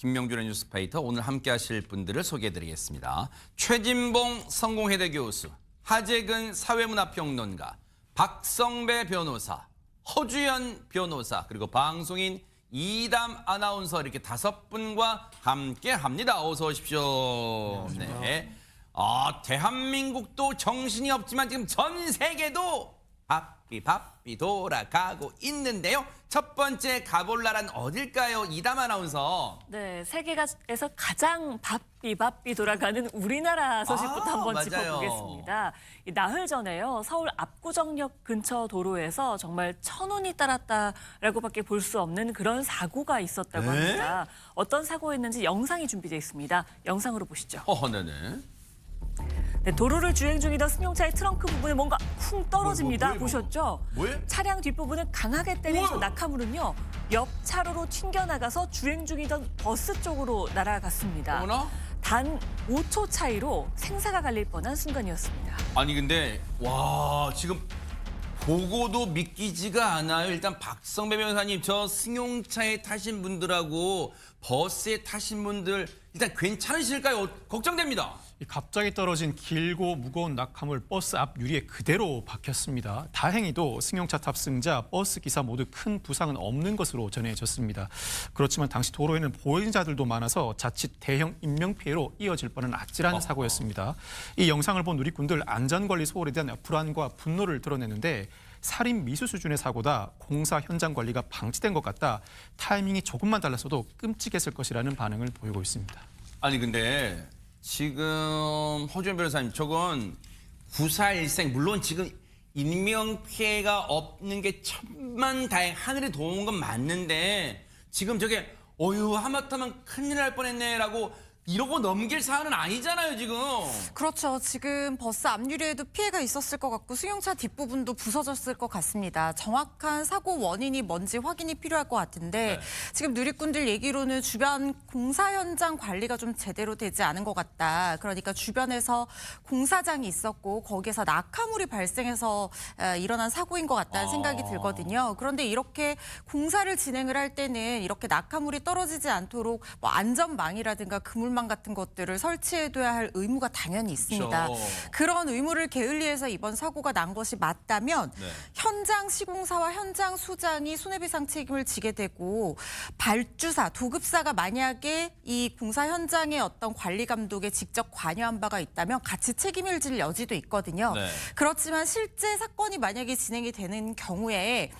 김명준의 뉴스파이터 오늘 함께 하실 분들을 소개해드리겠습니다. 최진봉 성공회대 교수, 하재근 사회문화평론가, 박성배 변호사, 허주연 변호사, 그리고 방송인 이담 아나운서 이렇게 5분과 함께 합니다. 어서 오십시오. 네. 대한민국도 정신이 없지만 지금 전 세계도 바삐 돌아가고 있는데요. 첫 번째 가볼 나라는 어딜까요? 이담 아나운서. 네, 세계에서 가장 바삐 돌아가는 우리나라 소식부터 한번 맞아요. 짚어보겠습니다. 나흘 전에요, 서울 압구정역 근처 도로에서 정말 천운이 따랐다라고밖에 볼 수 없는 그런 사고가 있었다고 합니다. 어떤 사고였는지 영상이 준비되어 있습니다. 영상으로 보시죠. 네네. 네, 도로를 주행 중이던 승용차의 트렁크 부분에 뭔가 쿵 떨어집니다. 뭐예요? 보셨죠? 뭐예요? 차량 뒷부분을 강하게 때리면서 낙하물은요, 옆 차로로 튕겨나가서 주행 중이던 버스 쪽으로 날아갔습니다. 어머나? 단 5초 차이로 생사가 갈릴 뻔한 순간이었습니다. 아니 근데 와 지금 보고도 믿기지가 않아요. 일단 박성배 변호사님, 저 승용차에 타신 분들하고 버스에 타신 분들 일단 괜찮으실까요? 걱정됩니다. 갑자기 떨어진 길고 무거운 낙하물 버스 앞 유리에 그대로 박혔습니다. 다행히도 승용차 탑승자, 버스 기사 모두 큰 부상은 없는 것으로 전해졌습니다. 그렇지만 당시 도로에는 보행자들도 많아서 자칫 대형 인명피해로 이어질 뻔한 아찔한 사고였습니다. 이 영상을 본 누리꾼들 안전관리 소홀에 대한 불안과 분노를 드러냈는데, 살인 미수 수준의 사고다, 공사 현장 관리가 방치된 것 같다, 타이밍이 조금만 달랐어도 끔찍했을 것이라는 반응을 보이고 있습니다. 아니 근데 지금 허주연 변호사님, 저건 구사일생, 물론 지금 인명피해가 없는 게 천만다행, 하늘이 도운 건 맞는데 지금 저게 하마터면 큰일 날 뻔했네라고 이러고 넘길 사안은 아니잖아요, 지금. 그렇죠. 지금 버스 앞유리에도 피해가 있었을 것 같고 승용차 뒷부분도 부서졌을 것 같습니다. 정확한 사고 원인이 뭔지 확인이 필요할 것 같은데 지금 누리꾼들 얘기로는 주변 공사 현장 관리가 좀 제대로 되지 않은 것 같다. 그러니까 주변에서 공사장이 있었고 거기에서 낙하물이 발생해서 일어난 사고인 것 같다는 생각이 들거든요. 그런데 이렇게 공사를 진행을 할 때는 이렇게 낙하물이 떨어지지 않도록 뭐 안전망이라든가 그물망 같은 것들을 설치해둬야 할 의무가 당연히 있습니다. 그렇죠. 그런 의무를 게을리해서 이번 사고가 난 것이 맞다면 현장 시공사와 현장 수장이 손해배상 책임을 지게 되고, 발주사, 도급사가 만약에 이 공사 현장의 어떤 관리 감독에 직접 관여한 바가 있다면 같이 책임을 질 여지도 있거든요. 그렇지만 실제 사건이 만약에 진행이 되는 경우에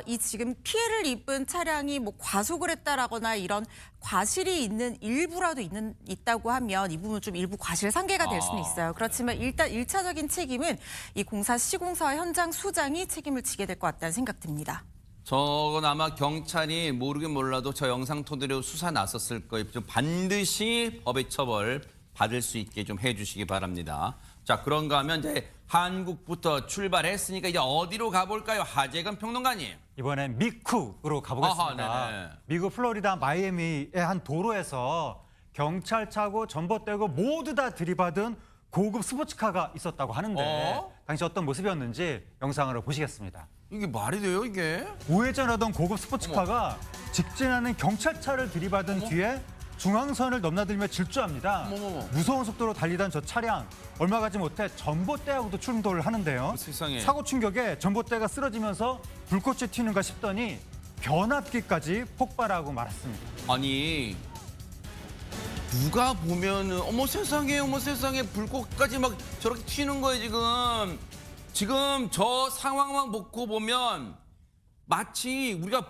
이 지금 피해를 입은 차량이 뭐 과속을 했다라거나 이런 과실이 있는 일부라도 있다고 하면 이 부분 좀 일부 과실 상계가 될 수는 있어요. 그렇지만 일단 1차적인 책임은 이 공사 시공사와 현장 수장이 책임을 지게 될 것 같다는 생각 듭니다. 저건 아마 경찰이 모르긴 몰라도 저 영상 토대로 수사 나섰을 거예요. 좀 반드시 법의 처벌 받을 수 있게 좀 해주시기 바랍니다. 자, 그런가 하면 이제 한국부터 출발했으니까 이제 어디로 가볼까요? 하재근 평론가님. 이번엔 미쿡으로 가보겠습니다. 미국 플로리다 마이애미의 한 도로에서 경찰차고 전봇대고 모두 다 들이받은 고급 스포츠카가 있었다고 하는데 당시 어떤 모습이었는지 영상으로 보시겠습니다. 이게 말이 돼요, 이게? 우회전하던 고급 스포츠카가 직진하는 경찰차를 들이받은 뒤에 중앙선을 넘나들며 질주합니다. 무서운 속도로 달리던 저 차량, 얼마 가지 못해 전봇대하고도 충돌을 하는데요. 세상에. 사고 충격에 전봇대가 쓰러지면서 불꽃이 튀는가 싶더니 변압기까지 폭발하고 말았습니다. 아니, 누가 보면은 어머 세상에 불꽃까지 막 저렇게 튀는 거예요, 지금. 지금 저 상황만 보고 보면 마치 우리가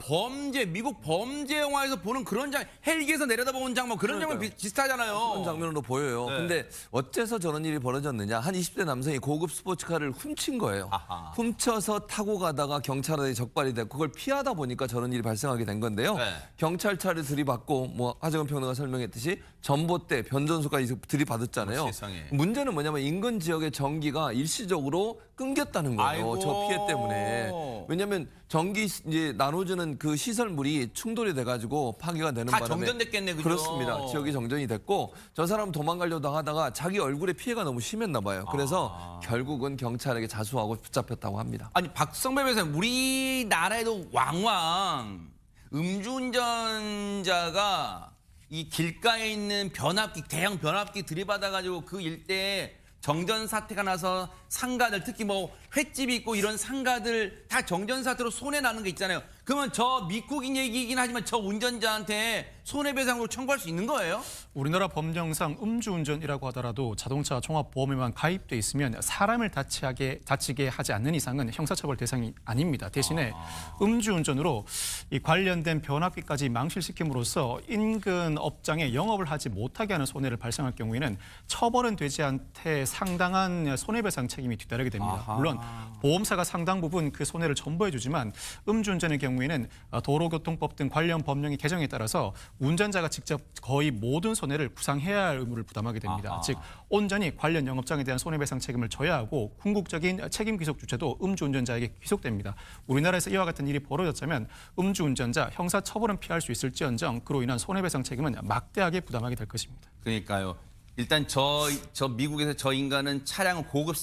미국 범죄 영화에서 보는 그런 헬기에서 내려다보는 장면, 그런 장면 비슷하잖아요. 그런 장면으로 보여요. 근데 어째서 저런 일이 벌어졌느냐. 한 20대 남성이 고급 스포츠카를 훔친 거예요. 훔쳐서 타고 가다가 경찰에 적발이 됐고 그걸 피하다 보니까 저런 일이 발생하게 된 건데요. 경찰차를 들이받고 뭐 하재근 평론가 설명했듯이 전봇대, 변전소까지 들이받았잖아요. 문제는 뭐냐면 인근 지역의 전기가 일시적으로 끊겼다는 거예요. 아이고. 저 피해 때문에. 왜냐하면 전기 이제 나눠주는 그 시설물이 충돌이 돼가지고 파괴가 되는 다 바람에 정전됐겠네, 그죠? 그렇습니다. 지역이 정전이 됐고 저 사람 도망가려고 하다가 자기 얼굴에 피해가 너무 심했나 봐요. 그래서 결국은 경찰에게 자수하고 붙잡혔다고 합니다. 아니, 박성배 변호사님, 우리나라에도 왕왕 음주운전자가 이 길가에 있는 변압기, 대형 변압기 들이받아가지고 그 일대에 정전 사태가 나서 상가들, 특히 뭐 횟집이 있고 이런 상가들 다 정전 사태로 손해 나는 게 있잖아요. 그러면 저 미국인 얘기이긴 하지만 저 운전자한테 손해배상으로 청구할 수 있는 거예요? 우리나라 법령상 음주운전이라고 하더라도 자동차 종합보험에만 가입돼 있으면 사람을 다치게 하지 않는 이상은 형사처벌 대상이 아닙니다. 대신에 음주운전으로 이 관련된 변압기까지 망실시킴으로써 인근 업장에 영업을 하지 못하게 하는 손해를 발생할 경우에는 처벌은 되지 않되 상당한 손해배상 책임이 뒤따르게 됩니다. 물론 보험사가 상당 부분 그 손해를 전부해주지만 음주운전의 경우에는 도로교통법 등 관련 법령의 개정에 따라서 운전자가 직접 거의 모든 손해를 부상해야 할 의무를 부담하게 됩니다. 즉 온전히 관련 영업장에 대한 손해배상 책임을 져야 하고 궁극적인 책임 귀속 주체도 음주운전자에게 귀속됩니다. 우리나라에서 이와 같은 일이 벌어졌다면 음주운전자 형사처벌은 피할 수 있을지언정 그로 인한 손해배상 책임은 막대하게 부담하게 될 것입니다. 그러니까요. 일단 저 미국에서 저 인간은 차량을 고급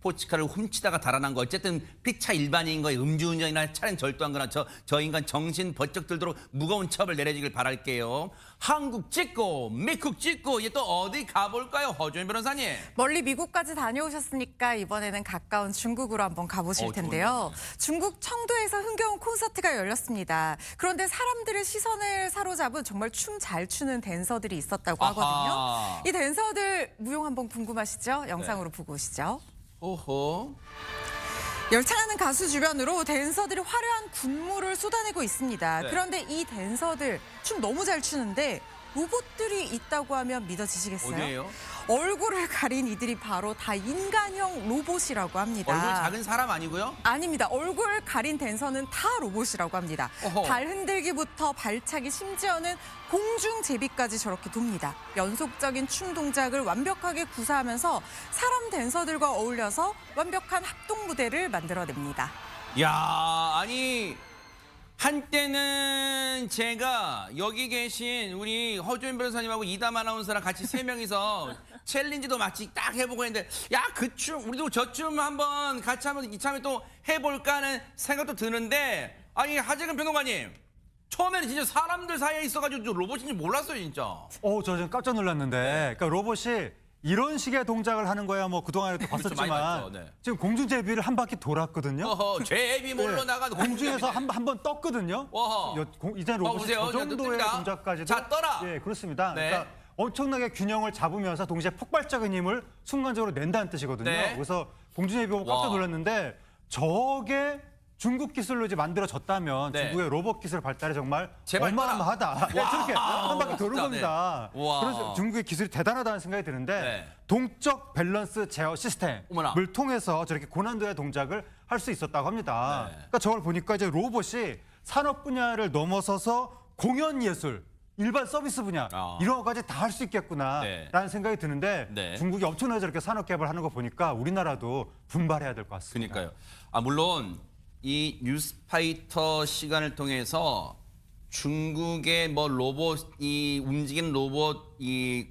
스포츠카를 훔치다가 달아난 거 어쨌든 피차 일반인 거에 음주운전이나 차량 절도한 거나 저 인간 정신 번쩍 들도록 무거운 처벌 내려지길 바랄게요. 한국 찍고 미국 찍고 이제 또 어디 가볼까요? 허준 변호사님. 멀리 미국까지 다녀오셨으니까 이번에는 가까운 중국으로 한번 가보실 텐데요. 중국 청도에서 흥겨운 콘서트가 열렸습니다. 그런데 사람들의 시선을 사로잡은 정말 춤 잘 추는 댄서들이 있었다고 하거든요. 이 댄서들 무용 한번 궁금하시죠? 영상으로 보고 오시죠. 오호. 열창하는 가수 주변으로 댄서들이 화려한 군무를 쏟아내고 있습니다. 네. 그런데 이 댄서들 춤 너무 잘 추는데 로봇들이 있다고 하면 믿어지시겠어요? 어디예요? 얼굴을 가린 이들이 바로 다 인간형 로봇이라고 합니다. 얼굴 작은 사람 아니고요? 아닙니다. 얼굴 가린 댄서는 다 로봇이라고 합니다. 어허. 발 흔들기부터 발차기 심지어는 공중 제비까지 저렇게 돕니다. 연속적인 춤 동작을 완벽하게 구사하면서 사람 댄서들과 어울려서 완벽한 합동 무대를 만들어냅니다. 야, 아니 한때는 제가 여기 계신 우리 허준 변호사님하고 이담 아나운서랑 같이 세 명이서 챌린지도 마치 딱 해보고 했는데 야, 그 춤 우리도 저 춤 한번 같이 한번 이참에 또 해볼까 하는 생각도 드는데 아니 하재근 평론가님 처음에는 진짜 사람들 사이에 있어가지고 로봇인지 몰랐어요 진짜. 저 지금 깜짝 놀랐는데, 그러니까 로봇이 이런 식의 동작을 하는 거야 뭐 그동안에도 그렇죠, 많이 봤었지만 봤죠, 네. 지금 공중제비를 한 바퀴 돌았거든요. 어허, 제비 몰러 나가도 공중에서 한 번 떴거든요. 어허. 이제 로봇이 보세요. 그 정도의 뜹니다. 동작까지도 자, 떠라. 예, 그렇습니다. 네. 그러니까 엄청나게 균형을 잡으면서 동시에 폭발적인 힘을 순간적으로 낸다는 뜻이거든요. 네. 그래서 공중제비 보고 깜짝 와. 놀랐는데 저게 중국 기술로 이제 만들어졌다면 네. 중국의 로봇 기술 발달이 정말 제발 어마어마하다. 네, 저렇게 한 바퀴 도는 진짜, 겁니다. 네. 와. 그래서 중국의 기술이 대단하다는 생각이 드는데 네. 동적 밸런스 제어 시스템을 어머나. 통해서 저렇게 고난도의 동작을 할 수 있었다고 합니다. 네. 그러니까 저걸 보니까 이제 로봇이 산업 분야를 넘어서서 공연 예술, 일반 서비스 분야 이런 것까지 다 할 수 있겠구나라는 네. 생각이 드는데 네. 중국이 엄청나게 저렇게 산업 개발하는 거 보니까 우리나라도 분발해야 될 것 같습니다. 그러니까요. 아 물론 이 뉴스파이터 시간을 통해서 중국의 뭐 로봇 이 움직이는 로봇 이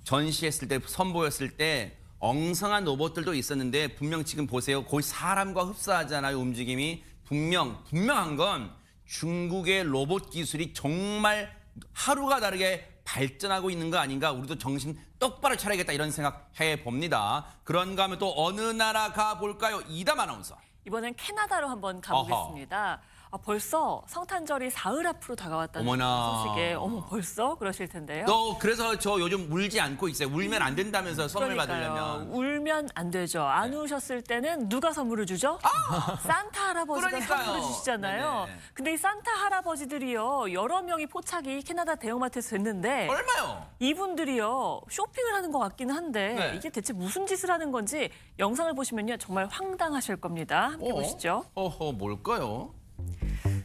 전시했을 때 선보였을 때 엉성한 로봇들도 있었는데 분명 지금 보세요. 거의 사람과 흡사하잖아요. 움직임이 분명한 건 중국의 로봇 기술이 정말 하루가 다르게 발전하고 있는 거 아닌가. 우리도 정신 똑바로 차려야겠다 이런 생각 해봅니다. 그런가 하면 또 어느 나라 가볼까요? 이담 아나운서. 이번엔 캐나다로 한번 가보겠습니다. 벌써 성탄절이 사흘 앞으로 다가왔다는 어머나. 소식에 어머 벌써 그러실 텐데요. 너 그래서 저 요즘 울지 않고 있어요. 울면 안 된다면서 선물 그러니까요. 받으려면. 울면 안 되죠. 안 우셨을 때는 누가 선물을 주죠? 산타 할아버지가 그러니까요. 선물을 주시잖아요. 네네. 근데 이 산타 할아버지들이요. 여러 명이 포착이 캐나다 대형마트에서 됐는데 얼마요? 이분들이요. 쇼핑을 하는 것 같기는 한데 네. 이게 대체 무슨 짓을 하는 건지 영상을 보시면요. 정말 황당하실 겁니다. 함께 보시죠. 어허, 뭘까요?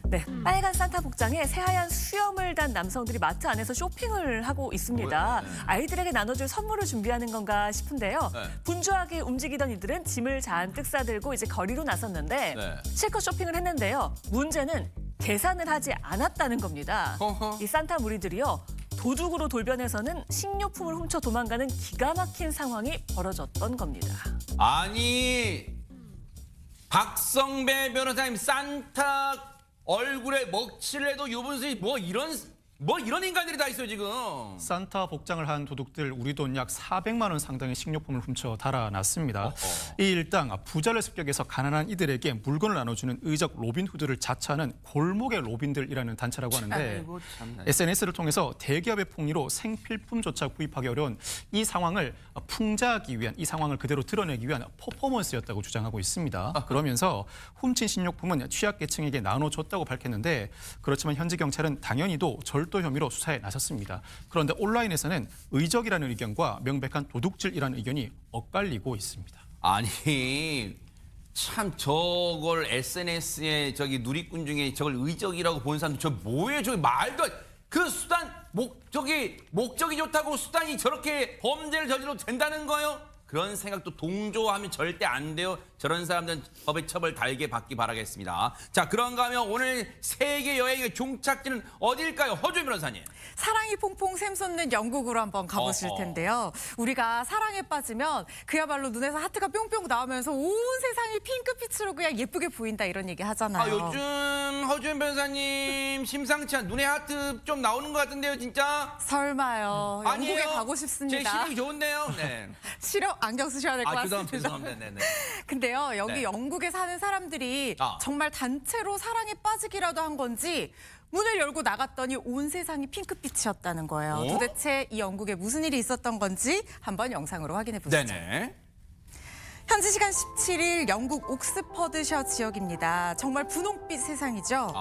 네, 빨간 산타 복장에 새하얀 수염을 단 남성들이 마트 안에서 쇼핑을 하고 있습니다. 아이들에게 나눠줄 선물을 준비하는 건가 싶은데요. 네. 분주하게 움직이던 이들은 짐을 잔뜩 싸들고 이제 거리로 나섰는데 네. 실컷 쇼핑을 했는데요. 문제는 계산을 하지 않았다는 겁니다. 어허. 이 산타 무리들이요. 도둑으로 돌변해서는 식료품을 훔쳐 도망가는 기가 막힌 상황이 벌어졌던 겁니다. 아니, 박성배 변호사님 산타 얼굴에 먹칠을 해도 유분수이 뭐 이런 뭐 이런 인간들이 다 있어요 지금. 산타 복장을 한 도둑들 우리 돈 약 400만 원 상당의 식료품을 훔쳐 달아났습니다. 이 일당 부자를 습격해서 가난한 이들에게 물건을 나눠주는 의적 로빈후드를 자처하는 골목의 로빈들이라는 단체라고 하는데 아이고, 참나. SNS를 통해서 대기업의 폭리로 생필품조차 구입하기 어려운 이 상황을 풍자하기 위한 이 상황을 그대로 드러내기 위한 퍼포먼스였다고 주장하고 있습니다. 그러면서 훔친 식료품은 취약계층에게 나눠줬다고 밝혔는데 그렇지만 현지 경찰은 당연히도 절도 혐의로 수사에 나섰습니다. 그런데 온라인에서는 의적이라는 의견과 명백한 도둑질이라는 의견이 엇갈리고 있습니다. 아니 참 저걸 SNS에 저기 누리꾼 중에 저걸 의적이라고 보는 사람들 저 뭐예요? 저기 말도 그 수단 목적이 좋다고 수단이 저렇게 범죄를 저질러도 된다는 거예요? 그런 생각도 동조하면 절대 안 돼요. 저런 사람들은 법의 처벌 달게 받기 바라겠습니다. 자, 그런가 하면 오늘 세계 여행의 종착지는 어디일까요? 허주인 변호사님. 사랑이 퐁퐁 샘솟는 영국으로 한번 가보실 텐데요. 우리가 사랑에 빠지면 그야말로 눈에서 하트가 뿅뿅 나오면서 온 세상이 핑크빛으로 그냥 예쁘게 보인다 이런 얘기 하잖아요. 요즘 허주인 변호사님 심상치 않은 눈에 하트 좀 나오는 것 같은데요, 진짜? 설마요. 영국에 아니에요. 가고 제 싶습니다. 시력이 좋은데요. 네. 시력 안경 쓰셔야 될 것 같습니다. 죄송합니다. 네네. 근데요, 여기 네. 영국에 사는 사람들이 아. 정말 단체로 사랑에 빠지기라도 한 건지 문을 열고 나갔더니 온 세상이 핑크빛이었다는 거예요. 어? 도대체 이 영국에 무슨 일이 있었던 건지 한번 영상으로 확인해 보시죠. 네네. 현지 시간 17일 영국 옥스퍼드셔 지역입니다. 정말 분홍빛 세상이죠.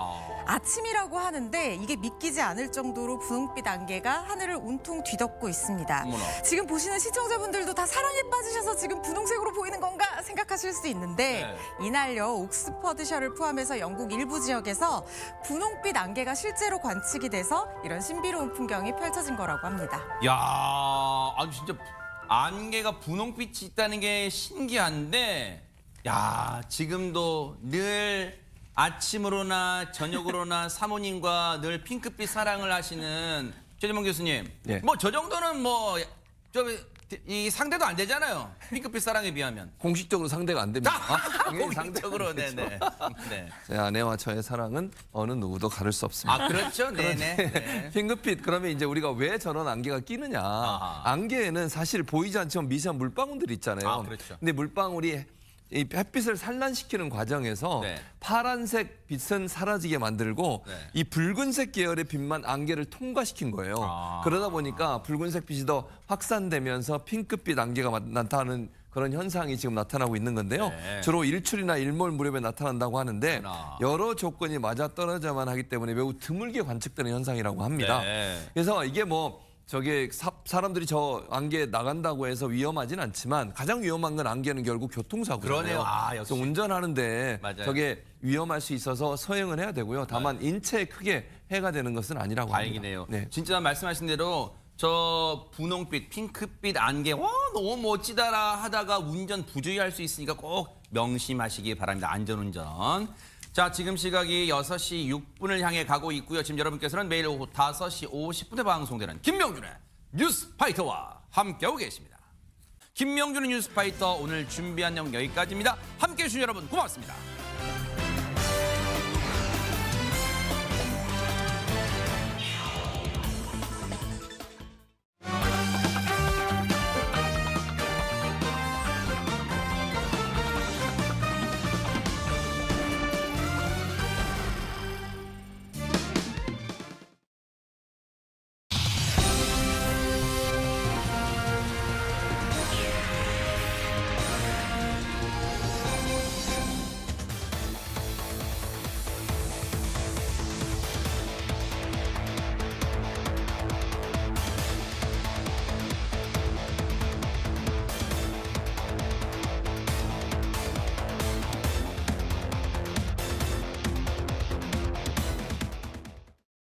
아침이라고 하는데 이게 믿기지 않을 정도로 분홍빛 안개가 하늘을 온통 뒤덮고 있습니다. 어머나. 지금 보시는 시청자분들도 다 사랑에 빠지셔서 지금 분홍색으로 보이는 건가 생각하실 수 있는데 이날요 옥스퍼드셔를 포함해서 영국 일부 지역에서 분홍빛 안개가 실제로 관측이 돼서 이런 신비로운 풍경이 펼쳐진 거라고 합니다. 야, 아주 진짜 안개가 분홍빛이 있다는 게 신기한데, 야, 지금도 늘 아침으로나 저녁으로나 사모님과 늘 핑크빛 사랑을 하시는 최재범 교수님. 네. 뭐 저 정도는 이 상대도 안 되잖아요. 핑크빛 사랑에 비하면. 공식적으로 상대가 안 됩니다. 당연히 공식적으로, 네네. 네. 제 아내와 저의 사랑은 어느 누구도 가를 수 없습니다. 아, 그렇죠. 네네. 네. 핑크빛 그러면 이제 우리가 왜 저런 안개가 끼느냐? 아하. 안개에는 사실 보이지 않지만 미세한 물방울들이 있잖아요. 아, 그렇죠. 근데 물방울이 이 햇빛을 산란시키는 과정에서 네. 파란색 빛은 사라지게 만들고 네. 이 붉은색 계열의 빛만 안개를 통과시킨 거예요. 아. 그러다 보니까 붉은색 빛이 더 확산되면서 핑크빛 안개가 나타나는 그런 현상이 지금 나타나고 있는 건데요. 네. 주로 일출이나 일몰 무렵에 나타난다고 하는데 그렇구나. 여러 조건이 맞아떨어져야만 하기 때문에 매우 드물게 관측되는 현상이라고 합니다. 네. 그래서 이게 뭐 저게 사람들이 저 안개 나간다고 해서 위험하진 않지만 가장 위험한 건 안개는 결국 교통사고예요. 그러네요. 아, 역시. 그래서 운전하는데 맞아요. 저게 위험할 수 있어서 서행을 해야 되고요. 다만 인체에 크게 해가 되는 것은 아니라고 다행이네요. 합니다. 네. 진짜 말씀하신 대로 저 분홍빛, 핑크빛 안개 와 너무 멋지다라 하다가 운전 부주의할 수 있으니까 꼭 명심하시기 바랍니다. 안전운전. 자, 지금 시각이 6시 6분을 향해 가고 있고요. 지금 여러분께서는 매일 오후 5시 50분에 방송되는 김명준의 뉴스파이터와 함께하고 계십니다. 김명준의 뉴스파이터 오늘 준비한 내용 여기까지입니다. 함께해 주신 여러분 고맙습니다.